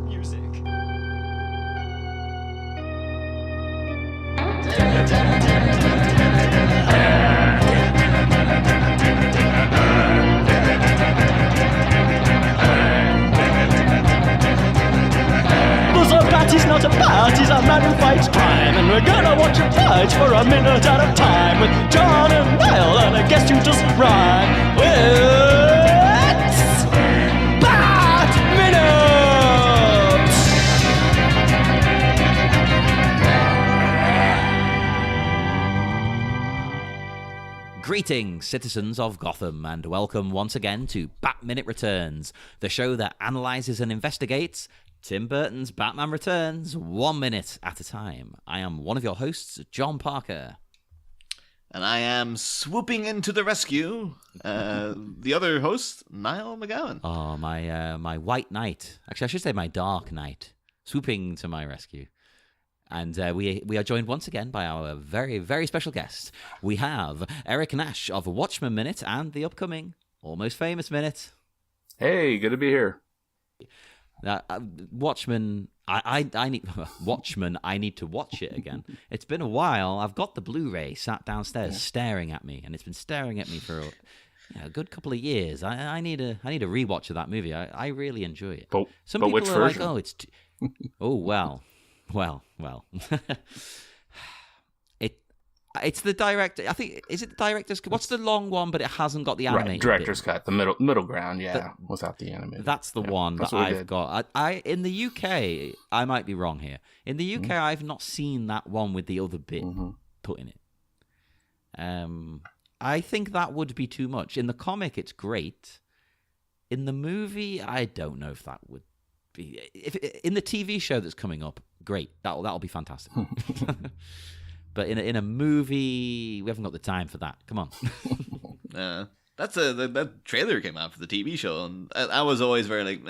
music. He's not a bat, he's a man who fights crime. And we're gonna watch him fight for a minute at a time. With John and Niall and a guest who doesn't rhyme. It's Bat Minute! Greetings, citizens of Gotham, and welcome once again to Bat Minute Returns, the show that analyzes and investigates Tim Burton's Batman Returns 1 minute at a time. I am one of your hosts, John Parker. And I am swooping into the rescue, the other host, Niall McGowan. Oh, my white knight. Actually, I should say my dark knight, swooping to my rescue. And we are joined once again by our very, very special guest. We have Eric Nash of Watchmen Minute and the upcoming Almost Famous Minute. Hey, good to be here. Watchmen, I need Watchmen. I need to watch it again. It's been a while. I've got the Blu-ray sat downstairs staring at me, and it's been staring at me for a good couple of years. I need a rewatch of that movie. I really enjoy it. Some people which are version? like, oh, it's oh well. It's the director. I think is it the director's? What's the long one, but it hasn't got the animated director's bit? cut, the middle ground, without the animated. That's the one that I've got. I in the UK, I might be wrong here. In the UK, I've not seen that one with the other bit put in it. I think that would be too much. In the comic, it's great. In the movie, I don't know if that would be. If in the TV show that's coming up, great. That'll be fantastic. But in a movie, we haven't got the time for that. Come on. That trailer came out for the TV show, and I was always very like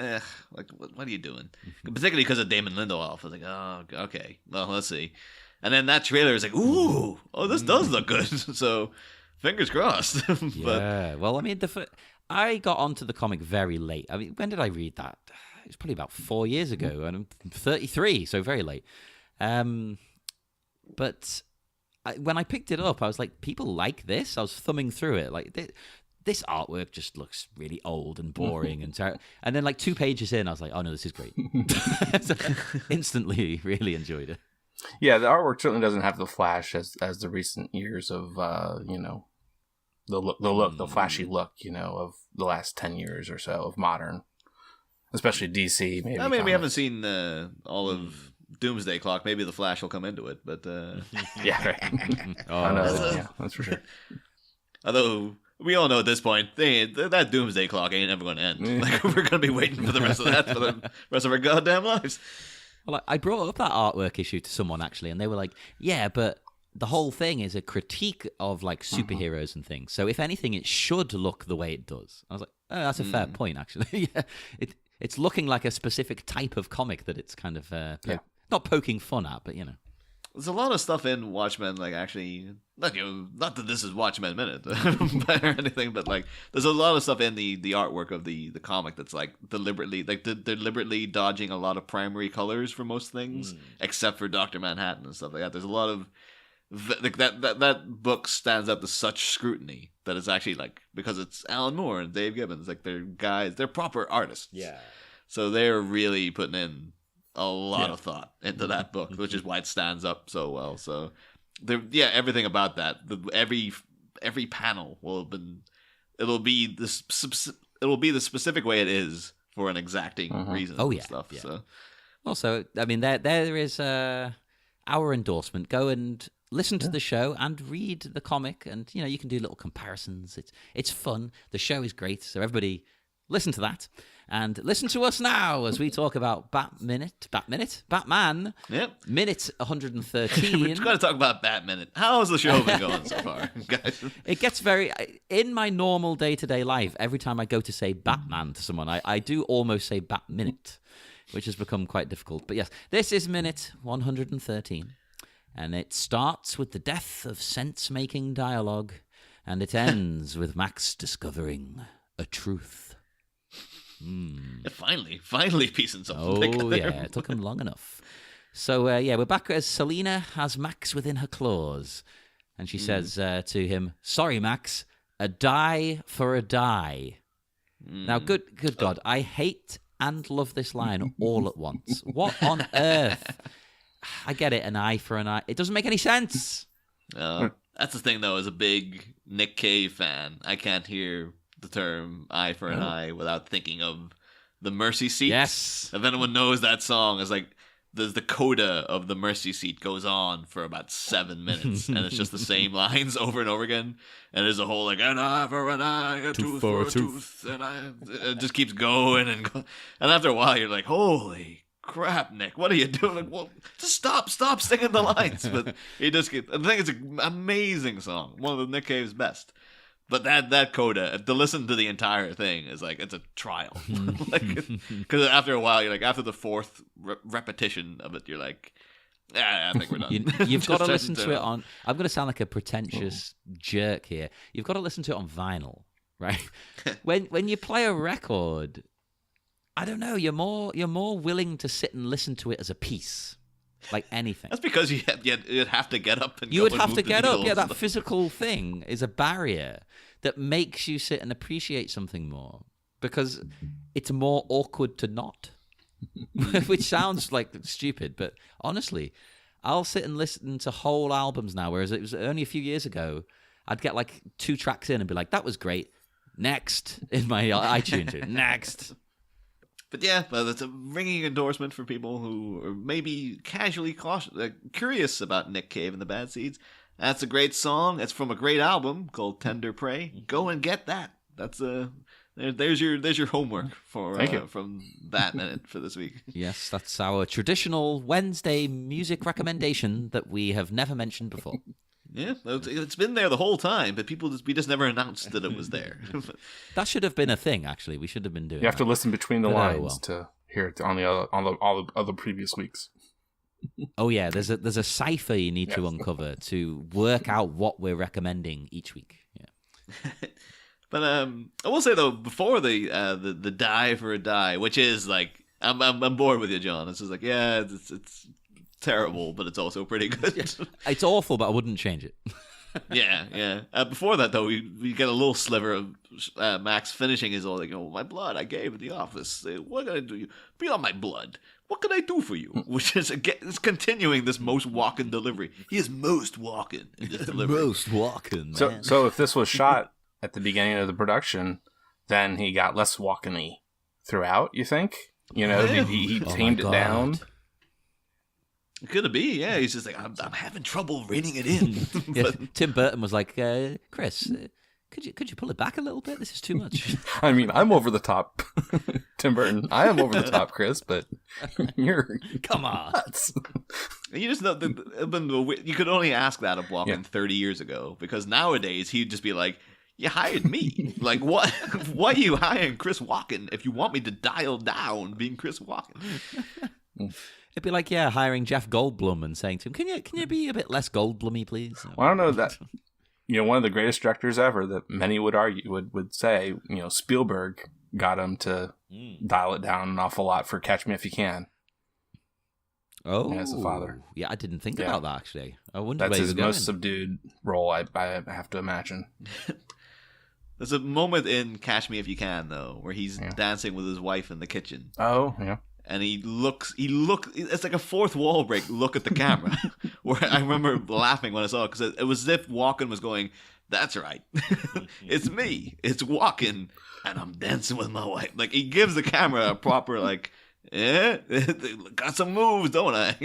what are you doing? Particularly because of Damon Lindelof. I was like, oh, okay, well, let's see. And then that trailer is like, ooh, oh, this does look good. So, fingers crossed. Yeah. Well, I mean, I got onto the comic very late. I mean, when did I read that? It was probably about 4 years ago, and I'm 33, so very late. But when I picked it up, I was like, people like this? I was thumbing through it. Like, this artwork just looks really old and boring. And then, like, 2 pages in, I was like, oh, no, this is great. So, instantly really enjoyed it. Yeah, the artwork certainly doesn't have the flash as the recent years of, the flashy look, of the last 10 years or so of modern, especially DC. Maybe. I mean, we haven't seen all of Doomsday Clock. Maybe the Flash will come into it, but yeah, right. I know, that's for sure. Although we all know at this point, that Doomsday Clock ain't ever going to end. Like, we're going to be waiting for the rest of that for the rest of our goddamn lives. Well, I brought up that artwork issue to someone actually, and they were like, "Yeah, but the whole thing is a critique of like superheroes and things. So if anything, it should look the way it does." I was like, "Oh, that's a fair point, actually." Yeah, it's looking like a specific type of comic that it's kind of not poking fun at, but There's a lot of stuff in Watchmen, like, actually, not that this is Watchmen Minute or anything, but like, there's a lot of stuff in the artwork of the comic that's like deliberately dodging a lot of primary colors for most things, except for Dr. Manhattan and stuff like that. There's a lot of like that book stands up to such scrutiny that it's actually like, because it's Alan Moore and Dave Gibbons, like, they're proper artists. Yeah. So they're really putting in a lot of thought into that book, which is why it stands up so well. So, everything about that, every panel it'll be the specific way it is for an exacting reason. Oh, and stuff. Yeah. So, also, I mean, there is our endorsement. Go and listen to the show and read the comic, and you can do little comparisons. It's fun. The show is great, so everybody listen to that. And listen to us now as we talk about Batman, Minute 113. We've got to talk about Batman. How has the show been going so far, guys? It gets in my normal day-to-day life, every time I go to say Batman to someone, I do almost say Bat-Minute, which has become quite difficult. But yes, this is Minute 113. And it starts with the death of sense-making dialogue, and it ends with Max discovering a truth. Finally piecing something Oh, together. yeah, it took him long enough. So, we're back as Selina has Max within her claws. And she says to him, sorry, Max, a die for a die. Now, good God, I hate and love this line all at once. What on earth? I get it, an eye for an eye. It doesn't make any sense. That's the thing, though, as a big Nick Cave fan, I can't hear the term eye for an eye without thinking of the Mercy Seat. Yes. If anyone knows that song, it's like the coda of the Mercy Seat goes on for about 7 minutes, and it's just the same lines over and over again. And there's a whole like an eye for an eye, a tooth for a tooth, and it just keeps going and going. And after a while, you're like, holy crap, Nick, what are you doing? Like, well, just stop singing the lines. But he just I think it's an amazing song, one of the Nick Cave's best. But that coda, to listen to the entire thing is like, it's a trial. Because after a while, you're like, after the fourth repetition of it, you're like, I think we're done. You've got to listen to it on. I'm going to sound like a pretentious jerk here. You've got to listen to it on vinyl, right? when you play a record, I don't know. You're more willing to sit and listen to it as a piece, like anything. That's because you'd have to get up and you go would and have move to the get up. needles Yeah, and that stuff. physical thing is a barrier that makes you sit and appreciate something more because it's more awkward to not. Which sounds like stupid, but honestly, I'll sit and listen to whole albums now, whereas it was only a few years ago, I'd get like 2 tracks in and be like, that was great. Next in my iTunes. Next. But yeah, that's a ringing endorsement for people who are maybe casually curious about Nick Cave and the Bad Seeds. That's a great song. It's from a great album called Tender Prey. Go and get that. That's there's your homework for from that minute for this week. Yes, that's our traditional Wednesday music recommendation that we have never mentioned before. Yeah, it's been there the whole time, but we just never announced that it was there. That should have been a thing. Actually, we should have been doing. You have to listen between the But, lines to hear it on all the other previous weeks. Oh yeah, there's a cipher you need to uncover to work out what we're recommending each week. Yeah. But I will say though, before the die for a die, which is like I'm bored with you, John. It's just like it's terrible, but it's also pretty good. It's awful, but I wouldn't change it. Yeah. Before that though, we get a little sliver of Max finishing his all like, my blood I gave at the office. What can I do? Be on my blood. What can I do for you? Which is again, it's continuing this most walking delivery. He is most walking in this delivery. Most walking, man. So if this was shot at the beginning of the production, then he got less walking-y throughout, you think? You know, he tamed it down. Could it be? Yeah, he's just like, I'm having trouble reining it in. Yeah, Tim Burton was like, Chris, could you pull it back a little bit? This is too much. I mean, I'm over the top, Tim Burton. I am over the top, Chris, but you're Come on. nuts. You just know you could only ask that of Walken 30 years ago, because nowadays he'd just be like, you hired me. Like, what? Why are you hiring Chris Walken if you want me to dial down being Chris Walken? It'd be like, hiring Jeff Goldblum and saying to him, can you be a bit less Goldblumy, please? Well, I don't know that. One of the greatest directors ever that many would argue would say, Spielberg got him to dial it down an awful lot for Catch Me If You Can. Oh, as the father. Yeah, I didn't think about that actually. I wonder that's where his you were most going. subdued role. I have to imagine. There's a moment in Catch Me If You Can though, where he's dancing with his wife in the kitchen. Oh, yeah. And he looks, it's like a fourth wall break look at the camera. Where I remember laughing when I saw it, because it was as if Walken was going, that's right. It's me. It's Walken. And I'm dancing with my wife. Like, he gives the camera a proper, like, got some moves, don't I?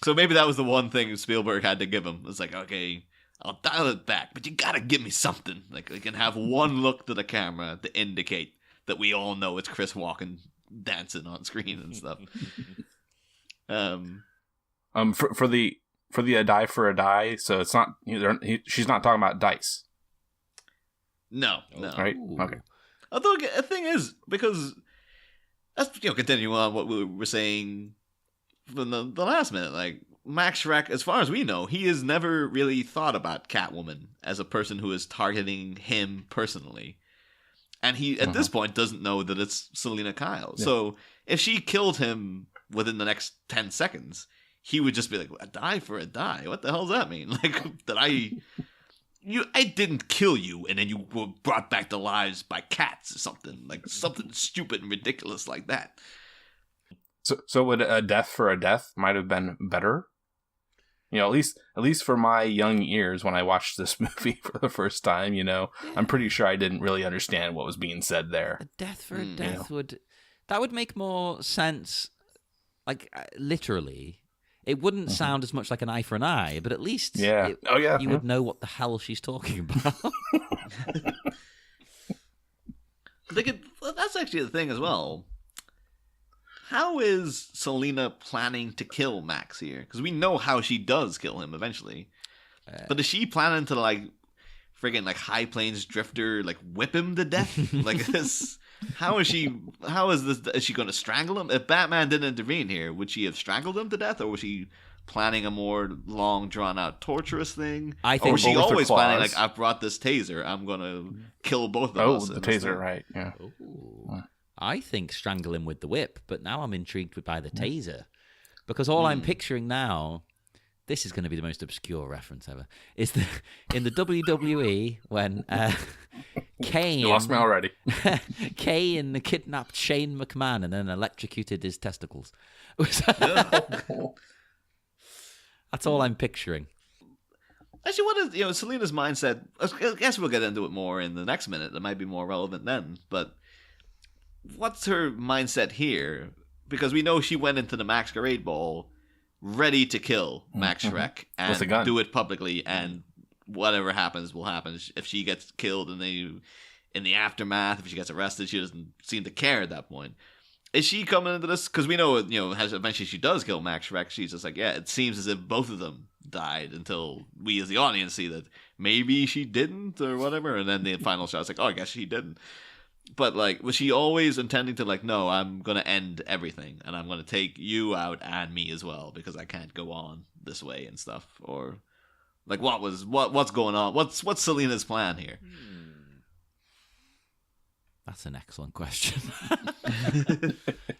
So maybe that was the one thing Spielberg had to give him. It's like, okay, I'll dial it back, but you gotta give me something. Like, we can have one look to the camera to indicate that we all know it's Chris Walken dancing on screen and stuff. For the a die for a die, so it's not she's not talking about dice. No. Right? Okay. Although the thing is, because that's continuing on what we were saying from the last minute, like Max Schreck, as far as we know, he has never really thought about Catwoman as a person who is targeting him personally. And he, at this point, doesn't know that it's Selina Kyle. Yeah. So if she killed him within the next 10 seconds, he would just be like, a die for a die? What the hell does that mean? Like, I didn't kill you, and then you were brought back to lives by cats or something. Like, something stupid and ridiculous like that. So would a death for a death might have been better? You know, at least for my young ears when I watched this movie for the first time, you know, I'm pretty sure I didn't really understand what was being said there. A death for a death would make more sense. Like, literally, it wouldn't sound as much like an eye for an eye, but at least you would know what the hell she's talking about. That's actually the thing as well. How is Selina planning to kill Max here? Because we know how she does kill him eventually. But is she planning to, like, friggin' like High Plains Drifter, like, whip him to death? Like, this... How is she going to strangle him? If Batman didn't intervene here, would she have strangled him to death, or was she planning a more long, drawn-out, torturous thing? I think, or was she always planning, like, I've brought this taser, I'm going to kill both of us? Oh, the taser, right, yeah. Ooh. I think strangle him with the whip, but now I'm intrigued by the taser. Because all I'm picturing now, this is going to be the most obscure reference ever, is in the WWE when Kane... You lost me already. Kane kidnapped Shane McMahon and then electrocuted his testicles. That's all I'm picturing. Actually, what is Selina's mindset? I guess we'll get into it more in the next minute. That might be more relevant then. But what's her mindset here? Because we know she went into the Masquerade Ball ready to kill Max Shrek and do it publicly, and whatever happens will happen. If she gets killed in the aftermath, if she gets arrested, she doesn't seem to care at that point. Is she coming into this? Because we know, eventually she does kill Max Shrek. She's just like, yeah, it seems as if both of them died, until we as the audience see that maybe she didn't or whatever. And then the final shot's like, oh, I guess she didn't. But, like, was she always intending to, like, no, I'm going to end everything, and I'm going to take you out and me as well, because I can't go on this way and stuff? Or, like, what's going on? What's Selina's plan here? That's an excellent question.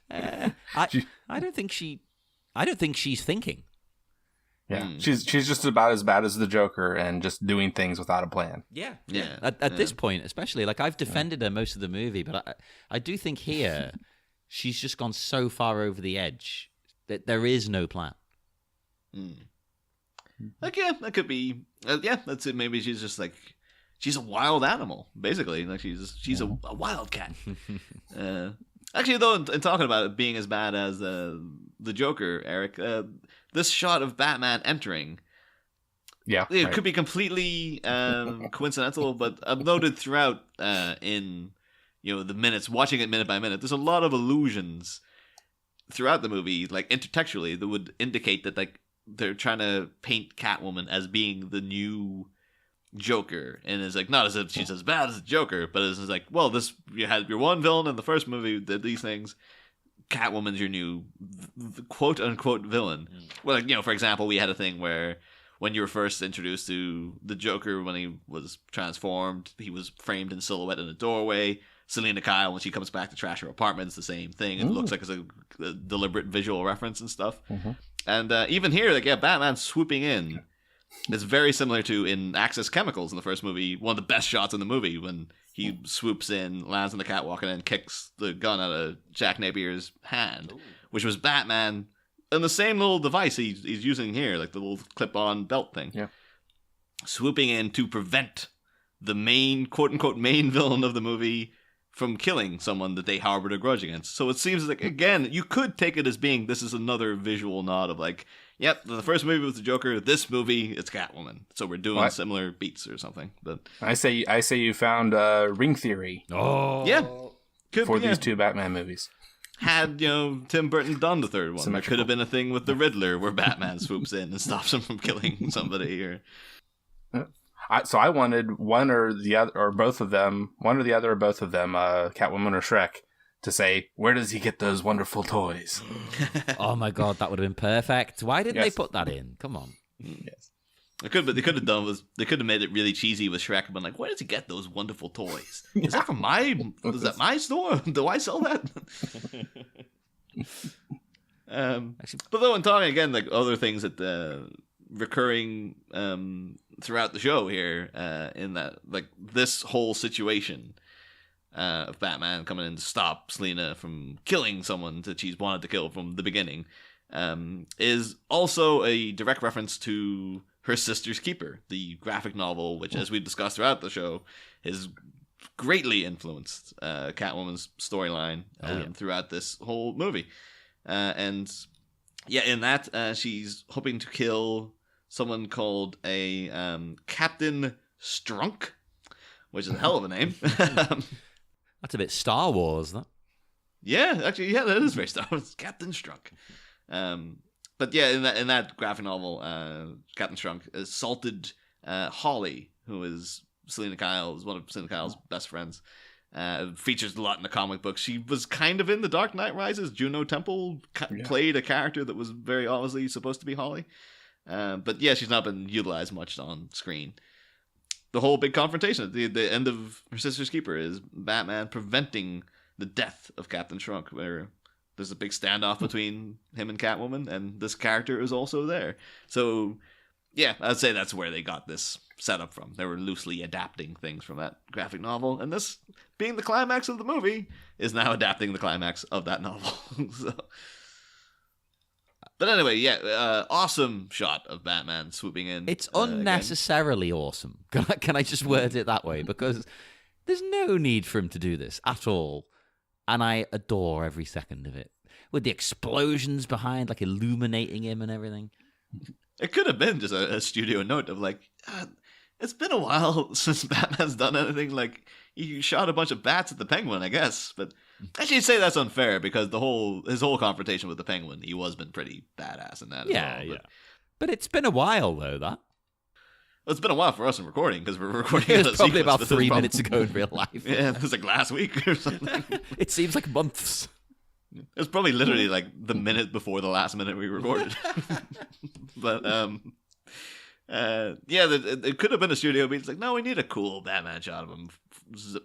I don't think she's thinking. Yeah, she's just about as bad as the Joker and just doing things without a plan. Yeah. At this point, especially, like, I've defended her most of the movie, but I do think here she's just gone so far over the edge that there is no plan. Like, yeah, that could be. That's it. Maybe she's just like, she's a wild animal, basically. Like, she's a wildcat. Actually, though, in talking about it being as bad as the Joker, Eric, this shot of Batman entering, it could be completely coincidental, but I've noted throughout in the minutes, watching it minute by minute, there's a lot of allusions throughout the movie, like intertextually, that would indicate that, like, they're trying to paint Catwoman as being the new Joker, and it's like, not as if she's as bad as the Joker, but it's like, well, you had your one villain in the first movie did these things. Catwoman's your new quote unquote villain. Well, like, for example, we had a thing where when you were first introduced to the Joker, when he was transformed, he was framed in silhouette in a doorway. Selina Kyle, when she comes back to trash her apartment, it's the same thing. It looks like it's a deliberate visual reference and stuff. And even here, like, Batman swooping in. It's very similar to in Axis Chemicals in the first movie, one of the best shots in the movie, when he swoops in, lands on the catwalk, and then kicks the gun out of Jack Napier's hand, which was Batman, and the same little device he's using here, like the little clip-on belt thing. Yeah. Swooping in to prevent the main, quote-unquote, main villain of the movie from killing someone that they harbored a grudge against. So it seems like, again, you could take it as being, this is another visual nod of, like, yep, the first movie was the Joker. This movie, it's Catwoman. So we're doing similar beats or something. But I say you found ring theory. Oh, yeah, for these two Batman movies. Had Tim Burton done the third one, there could have been a thing with the Riddler where Batman swoops in and stops him from killing somebody. Or so I wanted one or the other, or both of them, one or the other, or both of them, Catwoman or Shrek, to say, where does he get those wonderful toys? Oh my god, that would have been perfect. Why didn't they put that in? Come on. Yes. They could have made it really cheesy with Shrek and been like, where does he get those wonderful toys? Is that from my store? Do I sell that? But though in talking again, like other things that recurring throughout the show here, in that like this whole situation of Batman coming in to stop Selina from killing someone that she's wanted to kill from the beginning, is also a direct reference to Her Sister's Keeper, the graphic novel, which, as we discussed throughout the show, has greatly influenced Catwoman's storyline throughout this whole movie. And yeah, in that, she's hoping to kill someone called a Captain Strunk, which is a hell of a name. That's a bit Star Wars, that. Yeah, actually, yeah, that is very Star Wars. Captain Strunk. But yeah, in that graphic novel, Captain Strunk assaulted Holly, who is one of Selina Kyle's best friends. Features a lot in the comic books. She was kind of in The Dark Knight Rises. Juno Temple played a character that was very obviously supposed to be Holly. But yeah, she's not been utilized much on screen. The whole big confrontation at the end of Her Sister's Keeper is Batman preventing the death of Captain Strunk, where there's a big standoff between him and Catwoman, and this character is also there. So, yeah, I'd say that's where they got this setup from. They were loosely adapting things from that graphic novel, and this, being the climax of the movie, is now adapting the climax of that novel. So. But anyway, yeah, awesome shot of Batman swooping in. It's unnecessarily awesome. Can I just word it that way? Because there's no need for him to do this at all. And I adore every second of it. With the explosions behind, like, illuminating him and everything. It could have been just a studio note of, like, it's been a while since Batman's done anything. Like, he shot a bunch of bats at the Penguin, I guess. But actually, I'd say that's unfair, because his whole confrontation with the Penguin, he was been pretty badass in that as well. Yeah. But it's been a while, though, that. Well, it's been a while for us in recording, because we're recording it was probably about 3 minutes ago in real life. Yeah, it was like last week or something. It seems like months. It's probably literally like the minute before the last minute we recorded. But yeah, it could have been a studio beat. It's like, no, we need a cool Batman shot of him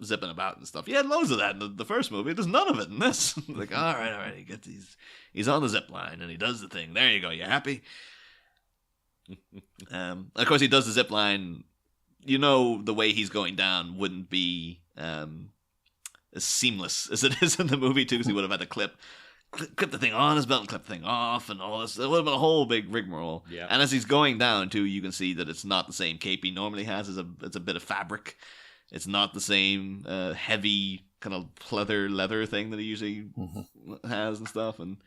zipping about and stuff. He had loads of that in the first movie. There's none of it in this. Like, all right, he gets he's on the zip line and he does the thing. There you go. You happy? Of course, he does the zip line. You know, the way he's going down wouldn't be as seamless as it is in the movie too, because he would have had to clip the thing on his belt and clip the thing off and all this. It would have been a whole big rigmarole. Yeah. And as he's going down too, you can see that it's not the same cape he normally has. It's a bit of fabric. It's not the same heavy kind of leather thing that he usually has and stuff. And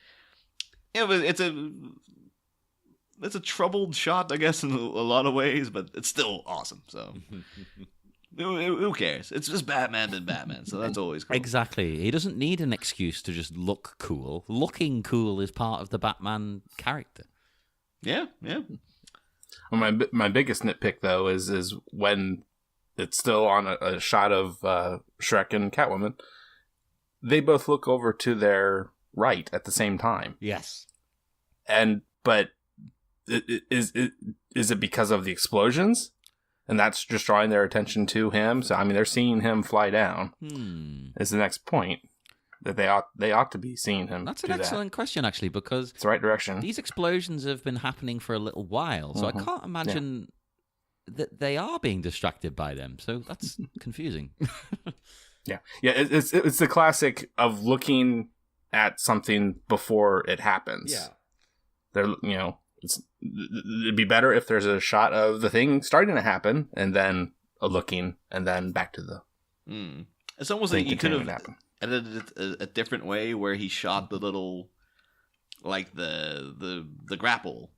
yeah, it's a troubled shot, I guess, in a lot of ways, but it's still awesome. So who cares? It's just Batman and Batman, so that's always cool. Exactly. He doesn't need an excuse to just look cool. Looking cool is part of the Batman character. Yeah. Well, my biggest nitpick, though, is when it's still on a shot of Shrek and Catwoman, they both look over to their right at the same time. Yes. But is it because of the explosions? And that's just drawing their attention to him. So, I mean, they're seeing him fly down. Is the next point that they ought to be seeing him. That's an excellent question, actually, because it's the right direction. These explosions have been happening for a little while, so I can't imagine that they are being distracted by them. So that's confusing. Yeah. It's the classic of looking at something before it happens. Yeah. They're it'd be better if there's a shot of the thing starting to happen and then a looking and then back to the. It's almost like you could have edited it a different way, where he shot the little, like the grapple,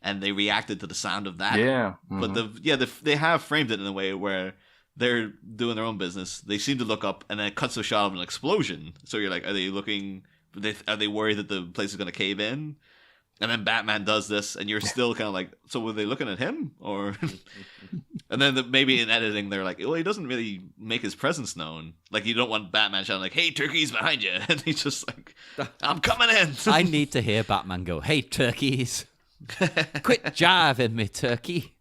and they reacted to the sound of that. Yeah, but they have framed it in a way where they're doing their own business. They seem to look up, and then it cuts to a shot of an explosion. So you're like, are they looking? Are they worried that the place is going to cave in? And then Batman does this, and you're still kind of like, so were they looking at him? Or, and then maybe in editing, they're like, well, he doesn't really make his presence known. Like, you don't want Batman shouting like, hey, turkey's behind you. And he's just like, I'm coming in. I need to hear Batman go, hey, turkeys, quit jiving me, turkey.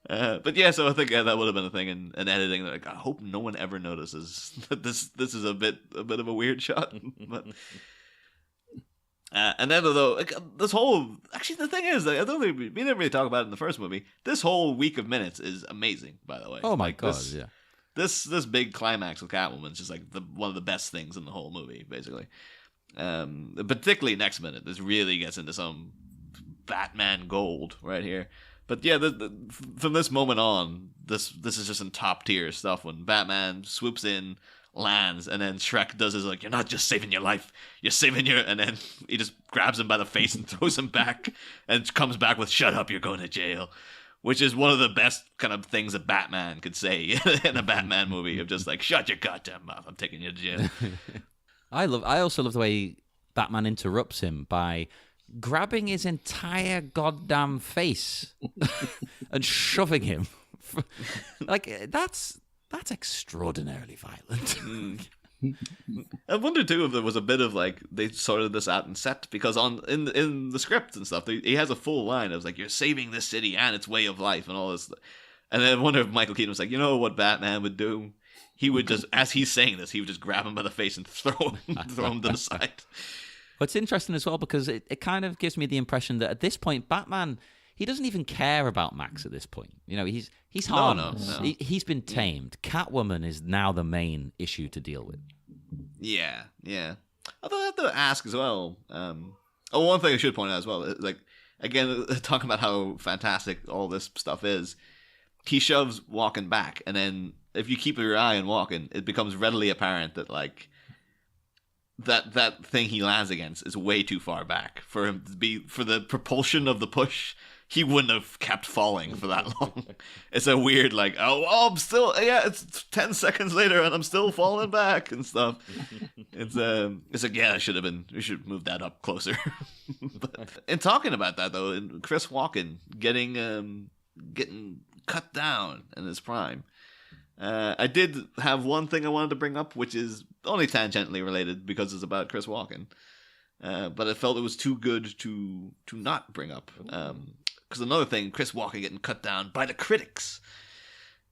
But yeah, so I think that would have been a thing in editing. Like, I hope no one ever notices that this is a bit of a weird shot. But and then though, like, this whole the thing is, like, I don't think we didn't really talk about it in the first movie. This whole week of minutes is amazing, by the way. Oh my like, god, yeah. This big climax with Catwoman is just like one of the best things in the whole movie, basically. Particularly next minute, this really gets into some Batman gold right here. But yeah, from this moment on, this is just some top tier stuff. When Batman swoops in, lands, and then Shrek does his like, "You're not just saving your life, you're saving your," and then he just grabs him by the face and throws him back, and comes back with, "Shut up, you're going to jail," which is one of the best kind of things a Batman could say in a Batman movie, of just like, "Shut your goddamn mouth, I'm taking you to jail." I also love the way Batman interrupts him by grabbing his entire goddamn face and shoving him. Like, that's extraordinarily violent. I wonder too if there was a bit of like they sorted this out in set, because in the script and stuff, he has a full line of like, "You're saving this city and its way of life," and all this. And I wonder if Michael Keaton was like, you know what Batman would do? He would just, as he's saying this, he would just grab him by the face and throw him to the side. What's interesting as well, because it kind of gives me the impression that at this point, Batman, he doesn't even care about Max at this point. You know, he's harmless. No. He's been tamed. Catwoman is now the main issue to deal with. Yeah. Although I have to ask as well. One thing I should point out as well, like, again, talking about how fantastic all this stuff is, he shoves Walken back, and then if you keep your eye on Walken, it becomes readily apparent that like that thing he lands against is way too far back for him to be, for the propulsion of the push. He wouldn't have kept falling for that long. It's a weird like, I'm still, it's 10 seconds later and I'm still falling back and stuff. It's like, we should move that up closer. But in talking about that though, Chris Walken getting cut down in his prime. I did have one thing I wanted to bring up, which is only tangentially related because it's about Chris Walken. But I felt it was too good to not bring up. Because another thing, Chris Walken getting cut down by the critics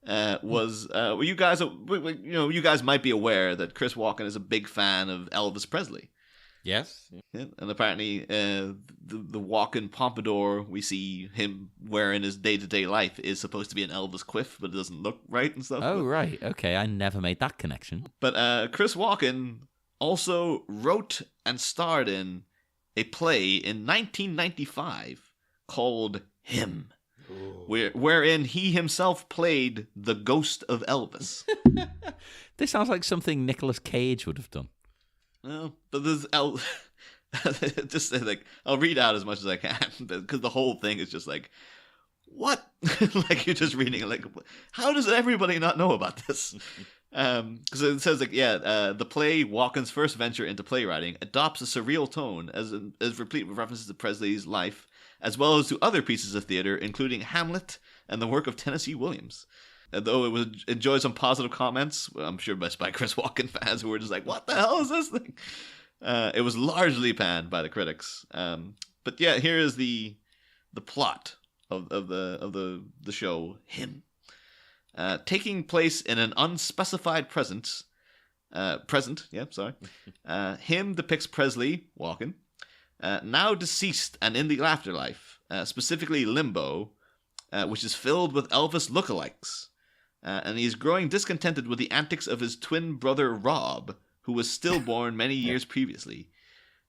was you guys might be aware that Chris Walken is a big fan of Elvis Presley. Yes. Yeah, and apparently the Walken pompadour we see him wearing his day-to-day life is supposed to be an Elvis quiff, but it doesn't look right and stuff. Oh, right. Okay, I never made that connection. But Chris Walken also wrote and starred in a play in 1995 called Him, wherein he himself played the ghost of Elvis. This sounds like something Nicolas Cage would have done. Well, but there's just like, I'll read out as much as I can, because the whole thing is just like, what? Like, you're just reading it, like, how does everybody not know about this? Because it says like, the play, Walken's first venture into playwriting, adopts a surreal tone as replete with references to Presley's life, as well as to other pieces of theater, including Hamlet and the work of Tennessee Williams. Though it enjoyed some positive comments, I'm sure by Chris Walken fans who were just like, what the hell is this thing? It was largely panned by the critics. But yeah, here is the plot of the show, Him. Taking place in an unspecified present, Him depicts Presley, Walken, now deceased and in the afterlife, specifically Limbo, which is filled with Elvis lookalikes. And he's growing discontented with the antics of his twin brother Rob, who was stillborn many years previously.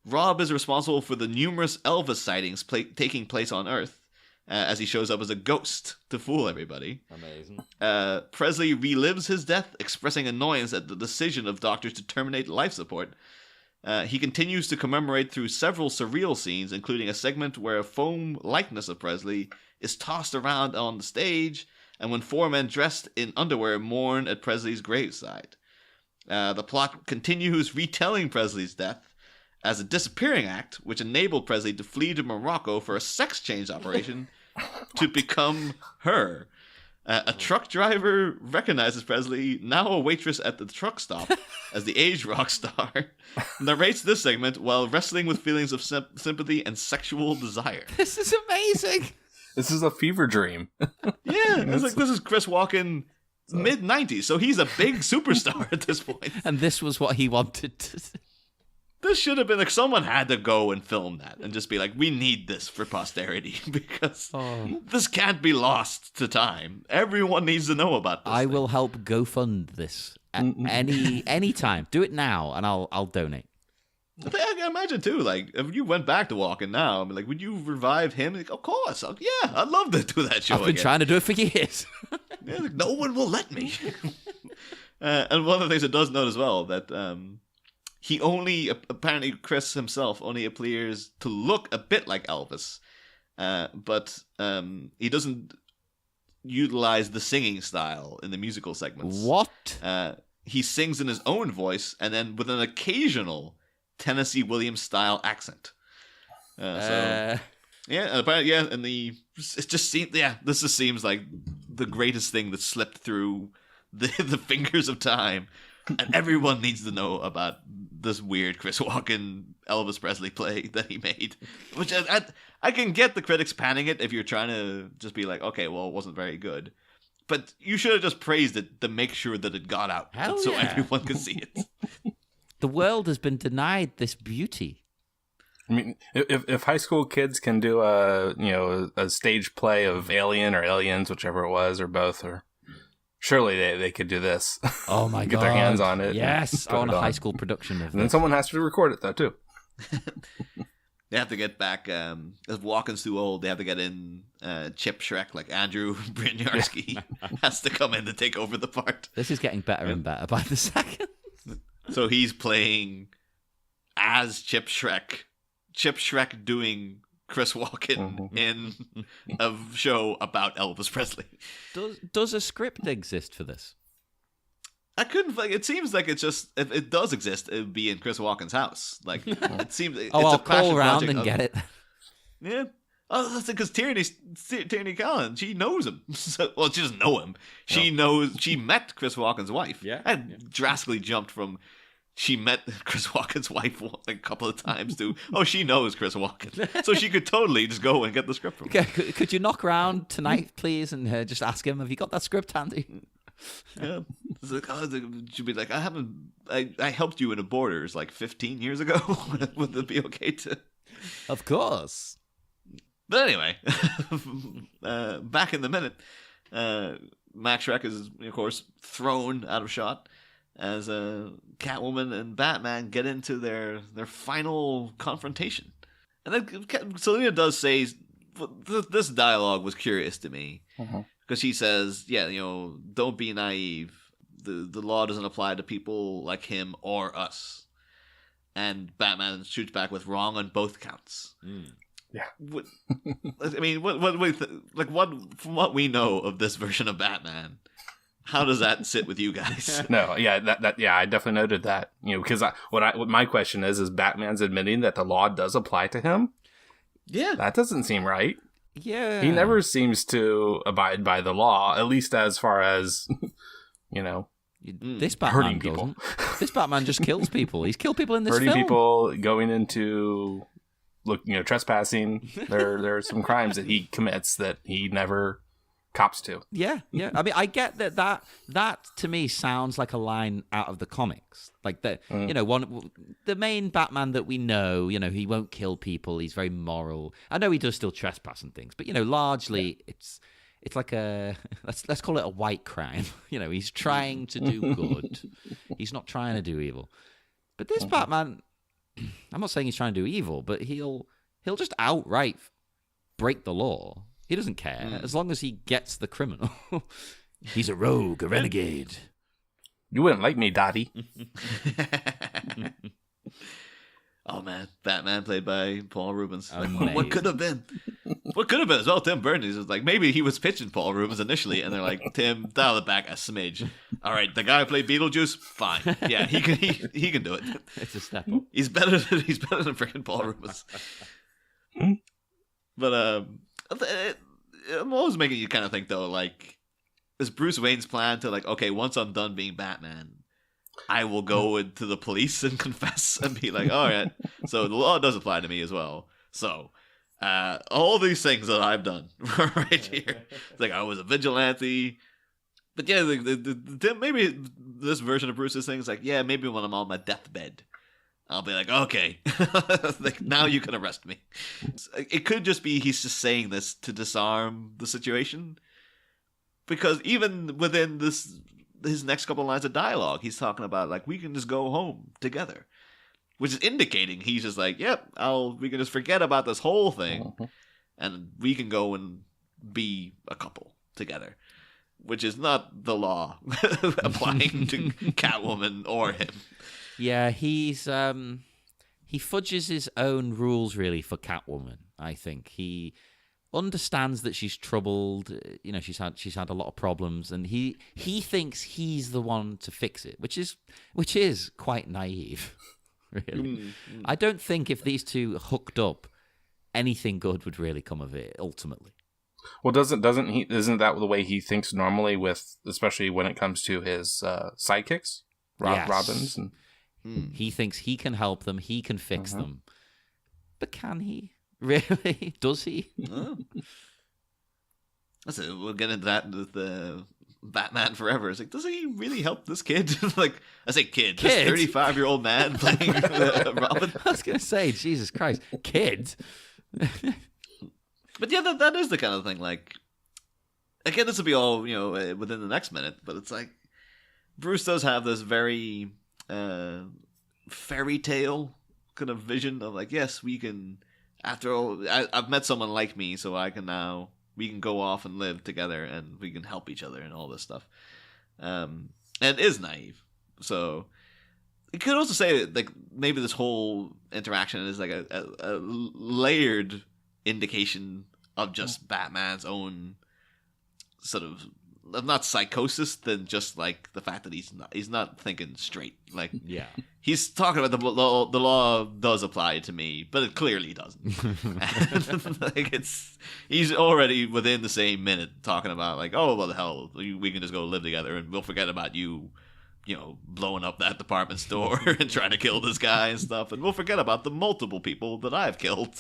Rob is responsible for the numerous Elvis sightings taking place on Earth, as he shows up as a ghost to fool everybody. Amazing. Presley relives his death, expressing annoyance at the decision of doctors to terminate life support. He continues to commemorate through several surreal scenes, including a segment where a foam likeness of Presley is tossed around on the stage, and when four men dressed in underwear mourn at Presley's graveside. The plot continues retelling Presley's death as a disappearing act, which enabled Presley to flee to Morocco for a sex change operation to become her. A truck driver recognizes Presley, now a waitress at the truck stop, as the aged rock star, narrates this segment while wrestling with feelings of sympathy and sexual desire. This is amazing. This is a fever dream. Yeah, it's like this is Chris Walken mid-90s, so he's a big superstar at this point. And this was what he wanted. This should have been like someone had to go and film that and just be like, we need this for posterity because this can't be lost to time. Everyone needs to know about this. I will help GoFund this at any time. Do it now, and I'll donate. I can imagine too, like if you went back to Walken now, I mean, like, would you revive him? Like, of course, yeah, I'd love to do that show. I've been trying to do it for years. Yeah, like, no one will let me. And one of the things it does note as well that he only apparently Chris himself only appears to look a bit like Elvis, but he doesn't utilize the singing style in the musical segments. What? He sings in his own voice and then with an occasional Tennessee Williams style accent. So yeah, and apparently, yeah, and it just seems, this just seems like the greatest thing that slipped through the fingers of time, and everyone needs to know about this weird Chris Walken Elvis Presley play that he made. Which I can get the critics panning it if you're trying to just be like, okay, well, it wasn't very good. But you should have just praised it to make sure that it got out so everyone could see it. The world has been denied this beauty. I mean, if high school kids can do a stage play of Alien or Aliens, whichever it was, or both, or surely they could do this. Oh my god! Get their hands on it. Yes, I want a high school production of And then someone has to record it though too. They have to get back. If Walken's too old, they have to get in Chip Shrek, like Andrew Brynjarski has to come in to take over the part. This is getting better and better by the second. So he's playing as Chip Shrek. Chip Shrek doing Chris Walken in a show about Elvis Presley. Does a script exist for this? I couldn't. Like, it seems like it's just if it does exist, it would be in Chris Walken's house. Like it seems. I'll call around and get it. Yeah. Oh, that's because Tierney Collins, she knows him. So, well, she doesn't know him. She knows. She met Chris Walken's wife. Yeah. I drastically jumped from. She met Chris Walken's wife a couple of times to, she knows Chris Walken. So she could totally just go and get the script from him. Okay, could you knock around tonight, please, and just ask him, have you got that script handy? Yeah. It's like, she'd be like, I helped you in a Borders like 15 years ago. Would it be okay to? Of course. But anyway, back in the minute, Max Schreck is, of course, thrown out of shot as Catwoman and Batman get into their final confrontation. And then Selina does say, this dialogue was curious to me, because she says, don't be naive. The law doesn't apply to people like him or us. And Batman shoots back with wrong on both counts. Yeah. I mean, from what we know of this version of Batman, how does that sit with you guys? No, yeah, I definitely noted that. Because what my question is Batman's admitting that the law does apply to him? Yeah, that doesn't seem right. Yeah, he never seems to abide by the law, at least as far as this Batman hurting people. This Batman just kills people. He's killed people in this hurting film. People, going into trespassing. There are some crimes that he commits that he never cops to. Yeah. I mean, I get that to me sounds like a line out of the comics. Like the the main Batman that we know, he won't kill people. He's very moral. I know he does still trespass and things, but largely it's like a let's call it a white crime. He's trying to do good. He's not trying to do evil. But this Batman, I'm not saying he's trying to do evil, but he'll just outright break the law. He doesn't care as long as he gets the criminal. He's a rogue, a renegade. You wouldn't like me, Dottie. Oh man, Batman played by Paul Rubens. Amazing. What could have been? What could have been as well? Tim Burton is like, maybe he was pitching Paul Rubens initially, and they're like, Tim, dial it back a smidge. All right, the guy who played Beetlejuice, fine. Yeah, he can do it. It's a step up. He's better than freaking Paul Rubens. But I'm always making you kind of think though, like, is Bruce Wayne's plan to okay, once I'm done being Batman, I will go into the police and confess and be like, all right, so the law does apply to me as well. So all these things that I've done right here. It's like I was a vigilante. But yeah, maybe this version of Bruce's thing is like, yeah, maybe when I'm on my deathbed, I'll be like, okay, like now you can arrest me. It could just be he's just saying this to disarm the situation, because even within his next couple of lines of dialogue, he's talking about like we can just go home together, which is indicating he's just like, yep, we can just forget about this whole thing, and we can go and be a couple together. Which is not the law applying to Catwoman or him. Yeah, he fudges his own rules really for Catwoman. I think he understands that she's troubled. You know, she's had a lot of problems, and he thinks he's the one to fix it, which is quite naive. Really, I don't think if these two hooked up, anything good would really come of it ultimately. Well, isn't that the way he thinks normally, with especially when it comes to his sidekicks, Yes. Robins? And... He thinks he can help them, he can fix them, but can he really? Does he? Oh. So we'll get into that with Batman Forever. It's like, does he really help this kid? Like, I say kid. This 35-year-old man playing Robin. I was gonna say, Jesus Christ, kid. But yeah, that is the kind of thing, like, again, this will be all, within the next minute, but it's like, Bruce does have this very fairy tale kind of vision of like, yes, we can, after all, I've met someone like me, so we can go off and live together, and we can help each other and all this stuff. And it is naive. So, you could also say, like, maybe this whole interaction is like a layered indication of just Batman's own sort of not psychosis than just like the fact that he's not thinking straight. Like, yeah, he's talking about the law does apply to me, but it clearly doesn't. And, like, he's already within the same minute talking about like, oh well, the hell, we can just go live together and we'll forget about you blowing up that department store and trying to kill this guy and stuff, and we'll forget about the multiple people that I've killed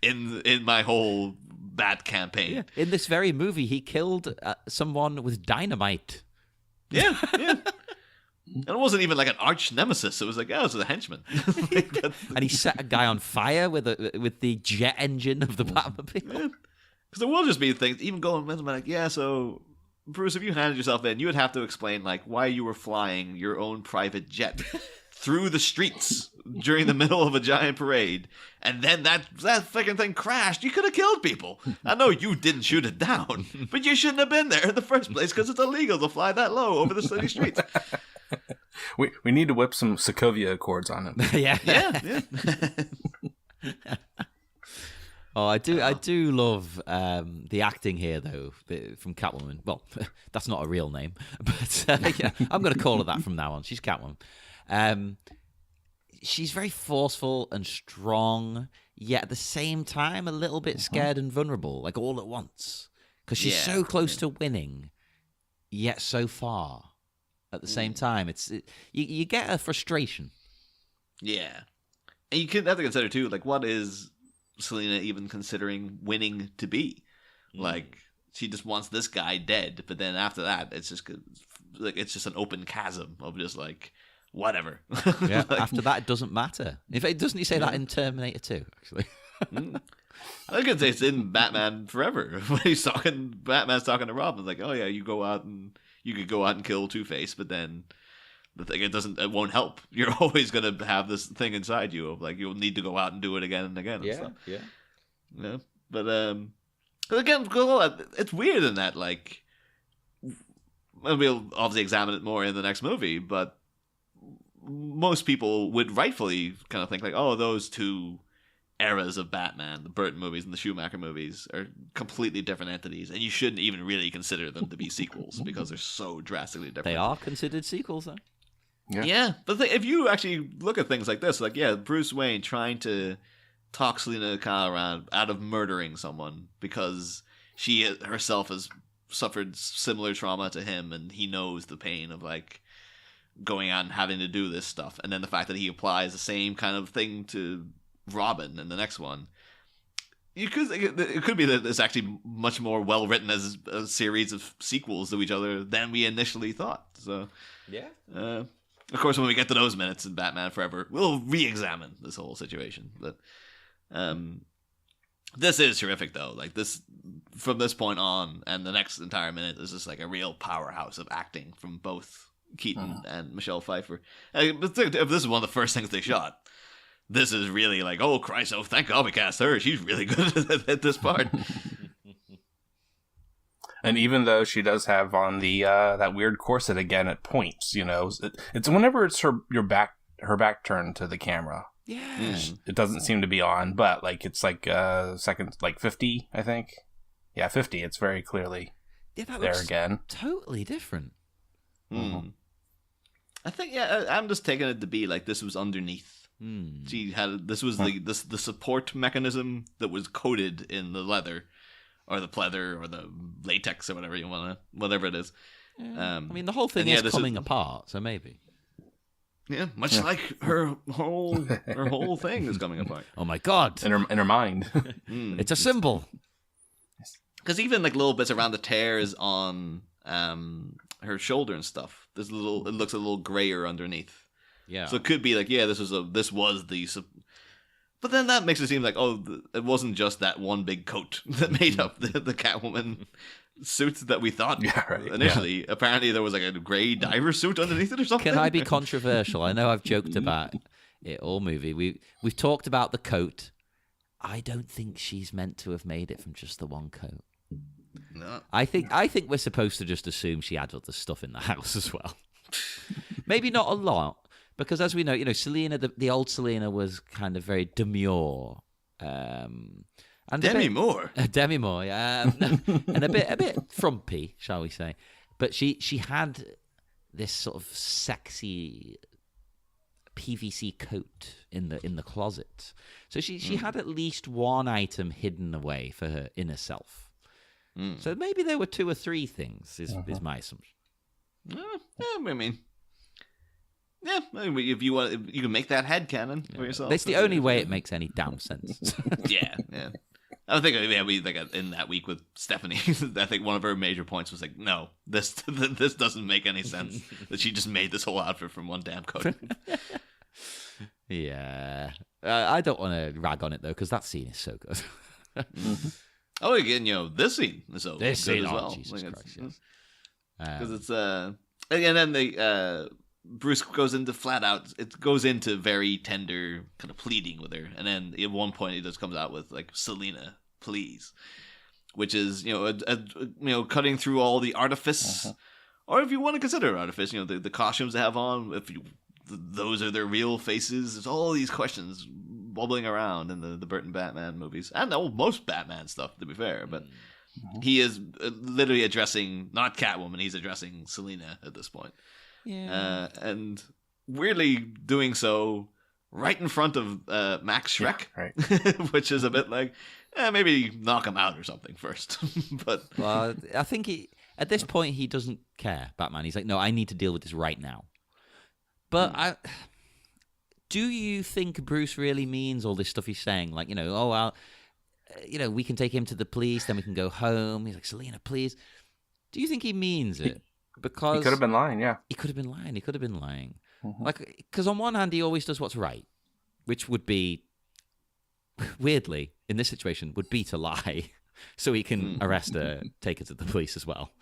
in my whole Bat campaign. Yeah. In this very movie, he killed someone with dynamite. Yeah. And it wasn't even like an arch nemesis. It was like, it was a henchman. And he set a guy on fire with the jet engine of the Batmobile. Because there will just be things, even going like, yeah, so Bruce, if you handed yourself in, you would have to explain like why you were flying your own private jet through the streets during the middle of a giant parade, and then that fucking thing crashed. You could have killed people. I know you didn't shoot it down, but you shouldn't have been there in the first place because it's illegal to fly that low over the city streets. We need to whip some Sokovia Accords on him. Yeah. Oh, I do love the acting here, though, from Catwoman. Well, that's not a real name, but I'm going to call her that from now on. She's Catwoman. She's very forceful and strong, yet at the same time a little bit scared and vulnerable, like all at once. Because she's so close to winning, yet so far at the same time. You get a frustration. Yeah. And you have to consider, too, like, what is Selina even considering winning to be? Like, she just wants this guy dead, but then after that, it's just an open chasm of just like whatever. Yeah. Like, after that, it doesn't matter. In fact, doesn't he say that in Terminator 2? Actually, I could say it's in Batman Forever when Batman's talking to Robin, like, oh yeah, you could go out and kill Two-Face, but then the thing it won't help. You're always gonna have this thing inside you of like you'll need to go out and do it again and again. And stuff. Yeah. But again, it's weird in that, like, we'll obviously examine it more in the next movie, but most people would rightfully kind of think like, oh, those two eras of Batman, the Burton movies and the Schumacher movies, are completely different entities, and you shouldn't even really consider them to be sequels because they're so drastically different. They are considered sequels, though. Yeah. But if you actually look at things like this, like, yeah, Bruce Wayne trying to talk Selina Kyle around out of murdering someone because she herself has suffered similar trauma to him, and he knows the pain of like going out and having to do this stuff, and then the fact that he applies the same kind of thing to Robin in the next one, it could be that it's actually much more well written as a series of sequels to each other than we initially thought. So Yeah. Of course, when we get to those minutes in Batman Forever, we'll re-examine this whole situation. But this is terrific, though. Like this, from this point on, and the next entire minute is just like a real powerhouse of acting from both Keaton and Michelle Pfeiffer. But if this is one of the first things they shot, this is really like, oh Christ! Oh, thank God we cast her. She's really good at this part. And even though she does have on the that weird corset again at points, you know, it's whenever it's her back turned to the camera. Yeah. It doesn't seem to be on, but like it's like second, like 50, I think. Yeah, 50. It's very clearly that there looks again. Totally different. I think I'm just taking it to be like this was underneath. She had this was the support mechanism that was coated in the leather. Or the pleather, or the latex, or whatever whatever it is. I mean, the whole thing is coming apart, so maybe. Yeah, much like her whole thing is coming apart. Oh my God! In her mind, it's a symbol. Because even like little bits around the tears on her shoulder and stuff, it looks a little grayer underneath. Yeah. So it could be like, this was the. But then that makes it seem like, it wasn't just that one big coat that made up the Catwoman suit that we thought initially. Yeah. Apparently there was like a grey diver suit underneath it or something. Can I be controversial? I know I've joked about it all movie. We've talked about the coat. I don't think she's meant to have made it from just the one coat. No. I think we're supposed to just assume she had other stuff in the house as well. Maybe not a lot. Because as we know, Selina, the old Selina was kind of very demure, and Demi Moore, and a bit frumpy, shall we say? But she had this sort of sexy PVC coat in the closet, so she had at least one item hidden away for her inner self. So maybe there were 2 or 3 things. Is my assumption. I mean. Yeah, if you want, you can make that headcanon for yourself. That's the only way it makes any damn sense. yeah. I think we in that week with Stephanie. I think one of her major points was like, no, this doesn't make any sense. That she just made this whole outfit from one damn coat. Yeah, I don't want to rag on it though because that scene is so good. Oh, again, this scene is so good as well. Jesus Christ, yes. Because it's and then they. Bruce goes into flat out. It goes into very tender kind of pleading with her, and then at one point he just comes out with like, "Selina, please," which is cutting through all the artifice, or if you want to consider artifice, the costumes they have on. If those are their real faces, there's all these questions bubbling around in the Burton Batman movies and most Batman stuff. To be fair, but he is literally addressing not Catwoman. He's addressing Selina at this point. Yeah. And weirdly doing so right in front of Max Schreck, which is a bit like, maybe knock him out or something first. But I think at this point he doesn't care, Batman. He's like, no, I need to deal with this right now. But do you think Bruce really means all this stuff he's saying? Like, we can take him to the police, then we can go home. He's like, Selina, please. Do you think he means it? Because he could have been lying, yeah. He could have been lying. Like, because on one hand, he always does what's right, which would be, weirdly, in this situation, would be to lie, so he can arrest her, take her to the police as well.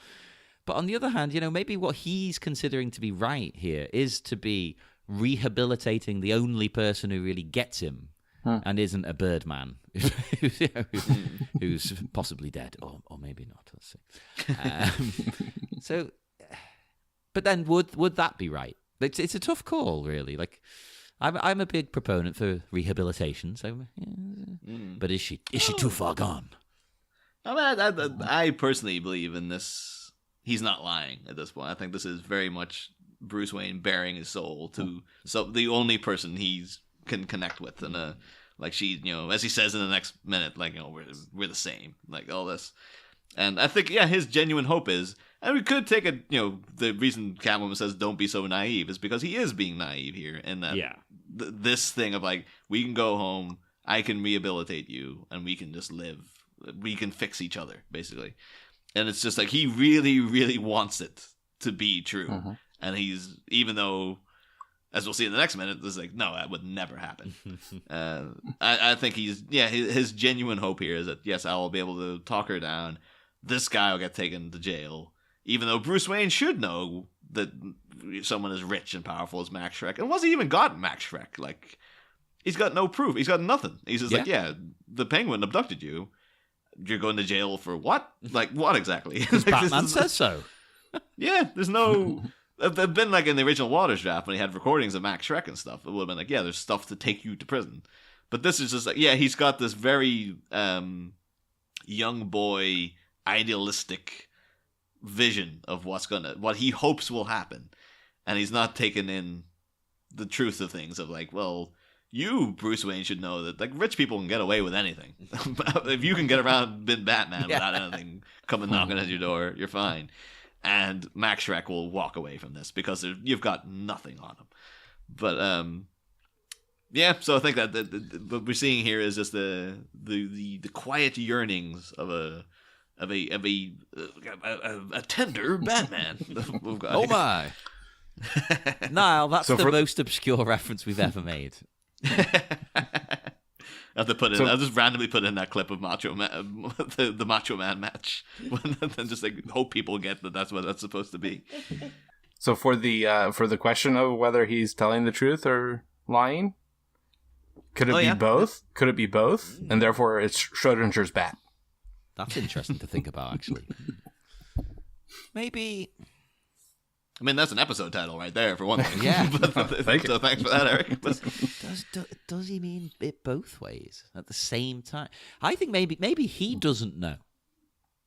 But on the other hand, maybe what he's considering to be right here is to be rehabilitating the only person who really gets him and isn't a Birdman who's possibly dead, or maybe not. Let's see. But then, would that be right? It's a tough call, really. Like, I'm a big proponent for rehabilitation. So, but is she too far gone? I personally believe in this. He's not lying at this point. I think this is very much Bruce Wayne bearing his soul to the only person he's can connect with, and like she, as he says in the next minute, like we're the same, like all this. And I think, his genuine hope is, and we could take it, the reason Catwoman says don't be so naive is because he is being naive here. And that this thing of like, we can go home, I can rehabilitate you, and we can just live. We can fix each other, basically. And it's just like he really, really wants it to be true. Mm-hmm. And he's, even though, as we'll see in the next minute, it's like, no, that would never happen. I think his genuine hope here is that, yes, I will be able to talk her down. This guy will get taken to jail. Even though Bruce Wayne should know that someone as rich and powerful as Max Schreck, and what's he even got Max Schreck? Like, he's got no proof. He's got nothing. He's just like, yeah, the Penguin abducted you. You're going to jail for what? Like, what exactly? Like, Batman says so. Yeah, there's no... They've been like in the original Waters draft when he had recordings of Max Schreck and stuff. It would have been like, yeah, there's stuff to take you to prison. But this is just like, yeah, he's got this very young boy idealistic vision of what he hopes will happen. And he's not taking in the truth of things of like, well, you, Bruce Wayne, should know that like rich people can get away with anything. If you can get around being Batman without anything coming knocking at your door, you're fine. And Max Schreck will walk away from this because you've got nothing on him. But yeah, so I think that what we're seeing here is just the quiet yearnings of a tender Batman. Oh my! Niall, that's the most obscure reference we've ever made. I have to put in. I'll just randomly put in that clip of Macho Man, the Macho Man match, and just like hope people get that that's what that's supposed to be. So for the question of whether he's telling the truth or lying, could it be both? Could it be both? And therefore, it's Schrödinger's bat. That's interesting to think about, actually. Maybe. I mean, that's an episode title right there, for one thing. Yeah. So thanks for that, Eric. Does he mean it both ways at the same time? I think maybe he doesn't know.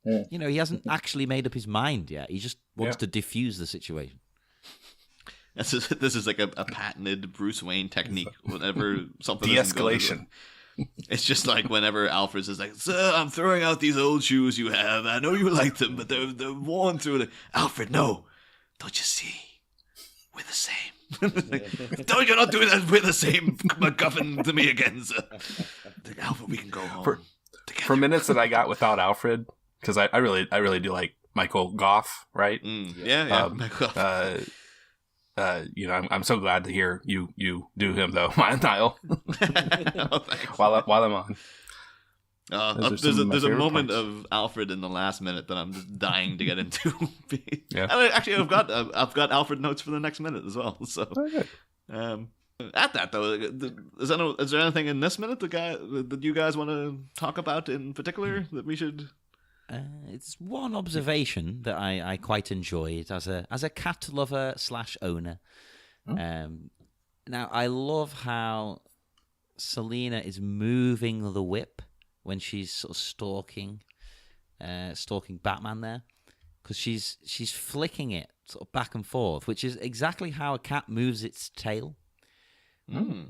Yeah. You know, he hasn't actually made up his mind yet. He just wants to diffuse the situation. This is like a patented Bruce Wayne technique. Whenever something de-escalation. It's just like whenever Alfred is like, "Sir, I'm throwing out these old shoes you have. I know you like them, but they're worn through it." Alfred, no. Don't you see? We're the same. Don't you not do that? We're the same MacGuffin to me again, sir. Like, Alfred, we can go home together. For minutes that I got without Alfred, because I really do like Michael Goff, right? Michael Goff. I'm so glad to hear you do him though, Niall. While I'm on. There's a moment of Alfred in the last minute that I'm just dying to get into. Yeah. Actually, I've got Alfred notes for the next minute as well. So, at that though, is there anything in this minute that you guys want to talk about in particular that we should? It's one observation that I quite enjoyed as a cat lover / owner. Now I love how Selina is moving the whip when she's sort of stalking Batman there, because she's flicking it sort of back and forth, which is exactly how a cat moves its tail.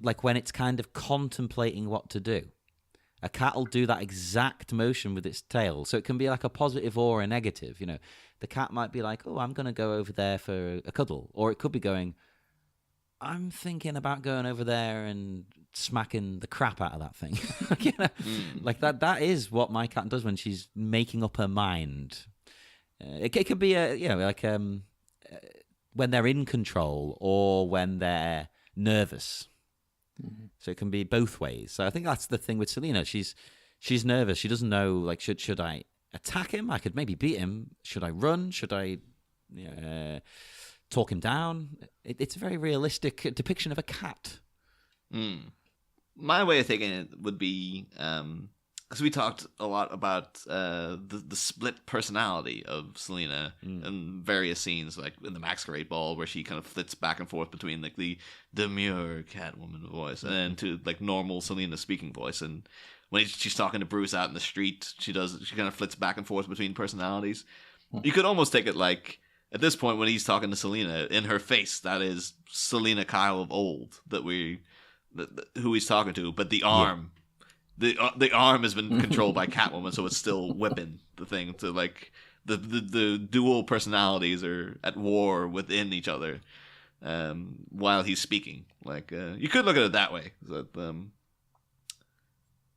Like when it's kind of contemplating what to do. A cat will do that exact motion with its tail. So it can be like a positive or a negative. You know, the cat might be like, oh, I'm going to go over there for a cuddle. Or it could be going, I'm thinking about going over there and smacking the crap out of that thing. You know? Like that is what my cat does when she's making up her mind. It could be when they're in control or when they're nervous. So it can be both ways. So I think that's the thing with Selina. She's nervous. She doesn't know, like, should I attack him? I could maybe beat him. Should I run? Should I talk him down? It's a very realistic depiction of a cat. My way of thinking it would be, because we talked a lot about the split personality of Selina in various scenes, like in the Masquerade Ball, where she kind of flits back and forth between like the demure Catwoman voice and to like normal Selina speaking voice. And when she's talking to Bruce out in the street, she kind of flits back and forth between personalities. You could almost take it like, at this point when he's talking to Selina, in her face, that is Selina Kyle of old who he's talking to, but the arm. Yeah. The arm has been controlled by Catwoman, so it's still whipping the thing. To like the dual personalities are at war within each other while he's speaking. Like you could look at it that way. That,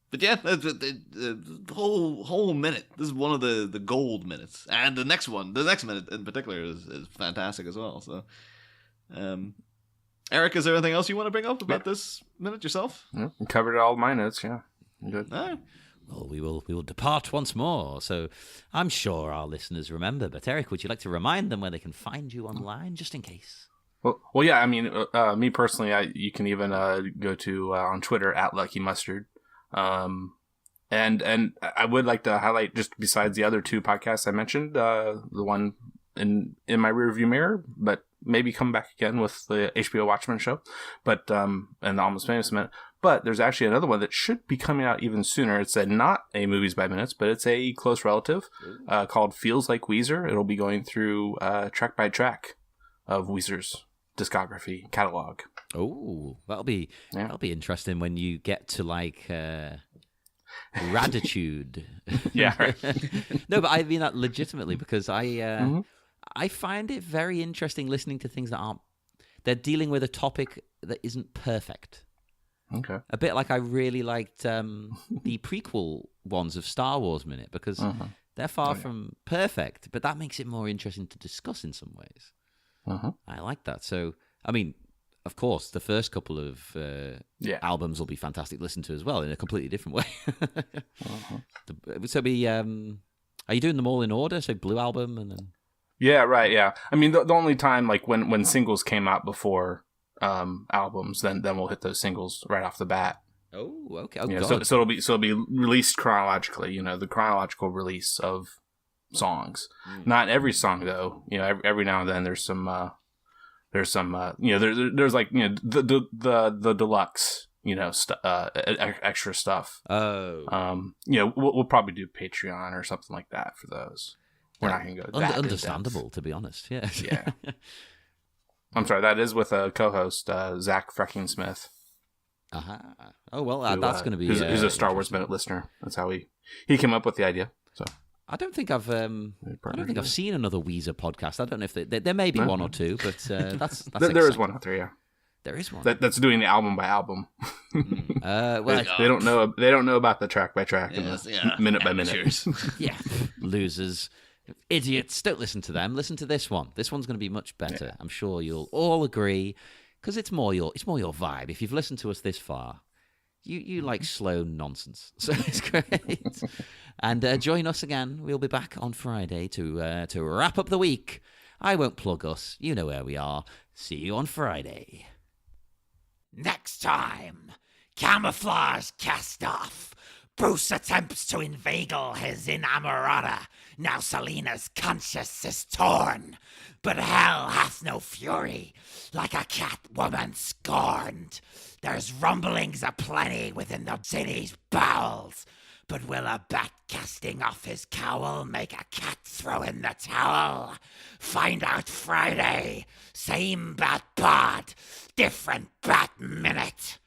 But yeah, the whole minute. This is one of the gold minutes, and the next minute in particular is fantastic as well. So, Eric, is there anything else you want to bring up about this minute yourself? Yeah, covered all my notes. Yeah, good. No? Well, we will depart once more. So I'm sure our listeners remember. But Eric, would you like to remind them where they can find you online, just in case? Well, yeah. I mean, me personally, you can even go to on Twitter @LuckyMustard. And I would like to highlight, just besides the other two podcasts I mentioned, the one in my rearview mirror, but maybe come back again with the HBO Watchmen show, but and the Almost Famous Minute. But there's actually another one that should be coming out even sooner. It's not a Movies by Minutes, but it's a close relative called Feels Like Weezer. It'll be going through track by track of Weezer's discography catalog. Oh, that'll be interesting when you get to like Raditude. Yeah, right. No, but I mean that legitimately, because I find it very interesting listening to things that they're dealing with a topic that isn't perfect. Okay. A bit like I really liked the prequel ones of Star Wars Minute, because they're far from perfect, but that makes it more interesting to discuss in some ways. I like that. So, I mean, of course, the first couple of albums will be fantastic to listen to as well, in a completely different way. So, are you doing them all in order? So, Blue Album and then... Yeah, right, yeah. I mean, the only time, like, when singles came out before albums, then we'll hit those singles right off the bat. Oh, okay. Oh, God. So it'll be released chronologically, the chronological release of songs. Not every song, though. Every now and then there's some there's like, the deluxe, extra stuff. Oh. We'll probably do Patreon or something like that for those. We're not going to go that understandable, to be honest. Yeah. Yeah. I'm sorry, that is with a co-host, Zach Frecking Smith. Oh, well, that's going to be... Who's a Star Wars Minute listener. That's how he came up with the idea. So I don't think I've seen another Weezer podcast. I don't know if there may be one or two, but that's there is one out there, yeah. There is one. That's doing the album by album. Well, they don't know about the track by track and the minute by minute. Yeah, losers. Idiots, don't listen to them. Listen to this one. This one's going to be much better. Yeah. I'm sure you'll all agree, because it's more your vibe. If you've listened to us this far, you like slow nonsense, so it's great. And join us again. We'll be back on Friday to wrap up the week. I won't plug us. You know where we are. See you on Friday. Next time, camouflage cast off. Bruce attempts to inveigle his inamorata. Now Selina's conscience is torn. But hell hath no fury, like a cat woman scorned. There's rumblings aplenty within the city's bowels. But will a bat casting off his cowl make a cat throw in the towel? Find out Friday. Same bat pod, different bat minute.